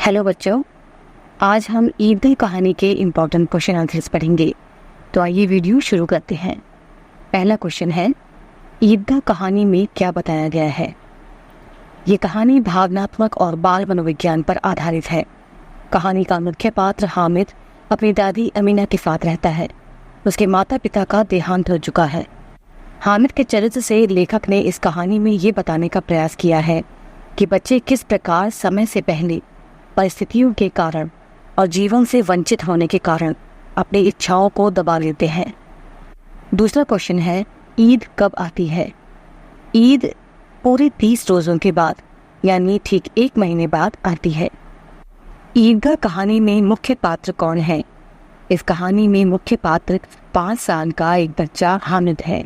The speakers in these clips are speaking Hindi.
हेलो बच्चों, आज हम ईद की कहानी के इम्पोर्टेंट क्वेश्चन आंसर्स पढ़ेंगे। तो आइए वीडियो शुरू करते हैं। पहला क्वेश्चन है, ईद कहानी में क्या बताया गया है। ये कहानी भावनात्मक और बाल मनोविज्ञान पर आधारित है। कहानी का मुख्य पात्र हामिद अपनी दादी अमीना के साथ रहता है। उसके माता पिता का देहांत हो चुका है। हामिद के चरित्र से लेखक ने इस कहानी में ये बताने का प्रयास किया है कि बच्चे किस प्रकार समय से पहले परिस्थितियों के कारण और जीवन से वंचित होने के कारण अपनी इच्छाओं को दबा लेते हैं। दूसरा क्वेश्चन है, ईद कब आती है। ईद पूरे 30 रोज़ों के बाद यानी ठीक 1 महीने बाद आती है। ईदगाह कहानी में मुख्य पात्र कौन है। इस कहानी में मुख्य पात्र 5 साल का एक बच्चा हामिद है।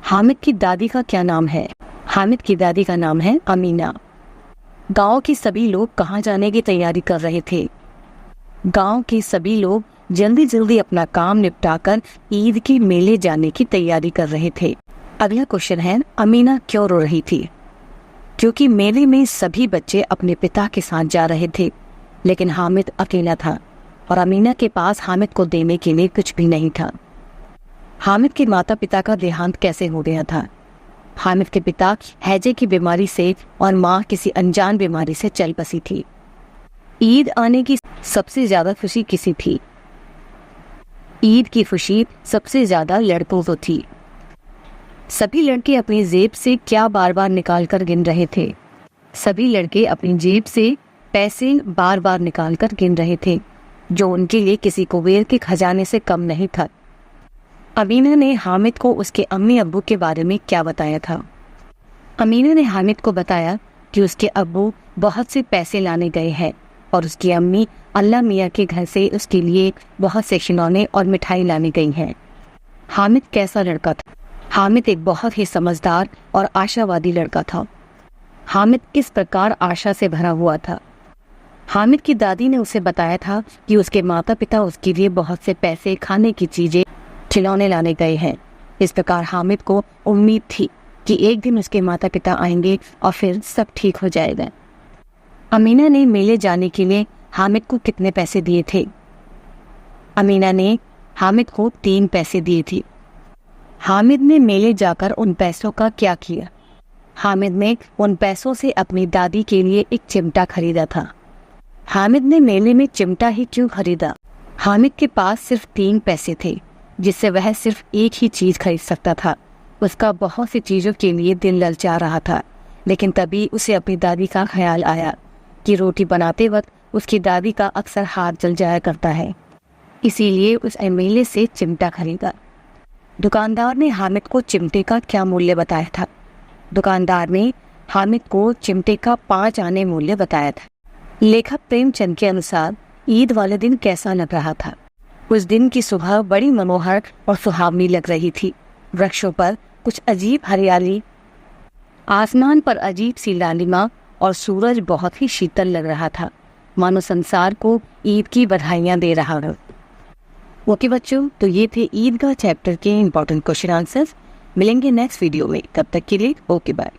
हामिद की दादी का क्या नाम है। हामिद की दादी का नाम है अमीना। गांव के सभी लोग कहाँ जाने की तैयारी कर रहे थे। गांव के सभी लोग जल्दी जल्दी अपना काम निपटाकर ईद के मेले जाने की तैयारी कर रहे थे। अगला क्वेश्चन है, अमीना क्यों रो रही थी। क्योंकि मेले में सभी बच्चे अपने पिता के साथ जा रहे थे, लेकिन हामिद अकेला था और अमीना के पास हामिद को देने के लिए कुछ भी नहीं था। हामिद के माता पिता का देहांत कैसे हो गया था। हामिद के पिता हैजे की बीमारी से और माँ किसी अनजान बीमारी से चल बसी थी। ईद आने की सबसे ज्यादा खुशी किसी थी। ईद की खुशी सबसे ज्यादा लड़कों को थी। सभी लड़के अपनी जेब से क्या बार बार निकाल कर गिन रहे थे। सभी लड़के अपनी जेब से पैसे बार बार निकाल कर गिन रहे थे, जो उनके लिए किसी कुबेर के खजाने से कम नहीं था। अमीना ने हामिद को उसके अम्मी अब्बू के बारे में क्या बताया था। अमीना ने हामिद को बताया कि उसके अब्बू बहुत से पैसे लाने गए हैं और उसकी अम्मी अल्लाह मियाँ के घर से उसके लिए बहुत से खिलौने और मिठाई लाने गई हैं। हामिद कैसा लड़का था। हामिद एक बहुत ही समझदार और आशावादी लड़का था। हामिद किस प्रकार आशा से भरा हुआ था। हामिद की दादी ने उसे बताया था कि उसके माता पिता उसके लिए बहुत से पैसे, खाने की चीजें, खिलौने लाने गए हैं। इस प्रकार हामिद को उम्मीद थी कि एक दिन उसके माता पिता आएंगे और फिर सब ठीक हो जाएगा। अमीना ने मेले जाने के लिए हामिद को कितने पैसे दिए थे। अमीना ने हामिद को 3 पैसे दिए थे। हामिद ने मेले जाकर उन पैसों का क्या किया। हामिद ने उन पैसों से अपनी दादी के लिए एक चिमटा खरीदा था। हामिद ने मेले में चिमटा ही क्यों खरीदा। हामिद के पास सिर्फ 3 पैसे थे, जिससे वह सिर्फ एक ही चीज खरीद सकता था। उसका बहुत सी चीजों के लिए दिल ललचा रहा था, लेकिन तभी उसे अपनी दादी का ख्याल आया कि रोटी बनाते वक्त उसकी दादी का अक्सर हाथ जल जाया करता है। इसीलिए उस मेले से चिमटा खरीदा। दुकानदार ने हामिद को चिमटे का क्या मूल्य बताया था। दुकानदार ने हामिद को चिमटे का 5 आने मूल्य बताया था। लेखक प्रेमचंद के अनुसार ईद वाले दिन कैसा लग रहा था। उस दिन की सुबह बड़ी मनोहर और सुहावनी लग रही थी। वृक्षों पर कुछ अजीब हरियाली, आसमान पर अजीब सी लालिमा और सूरज बहुत ही शीतल लग रहा था, मानो संसार को ईद की बधाइयाँ दे रहा हो। ओके बच्चों, तो ये थे ईदगाह चैप्टर के इम्पोर्टेंट क्वेश्चन आंसर्स। मिलेंगे नेक्स्ट वीडियो में, तब तक के लिए ओके बाय।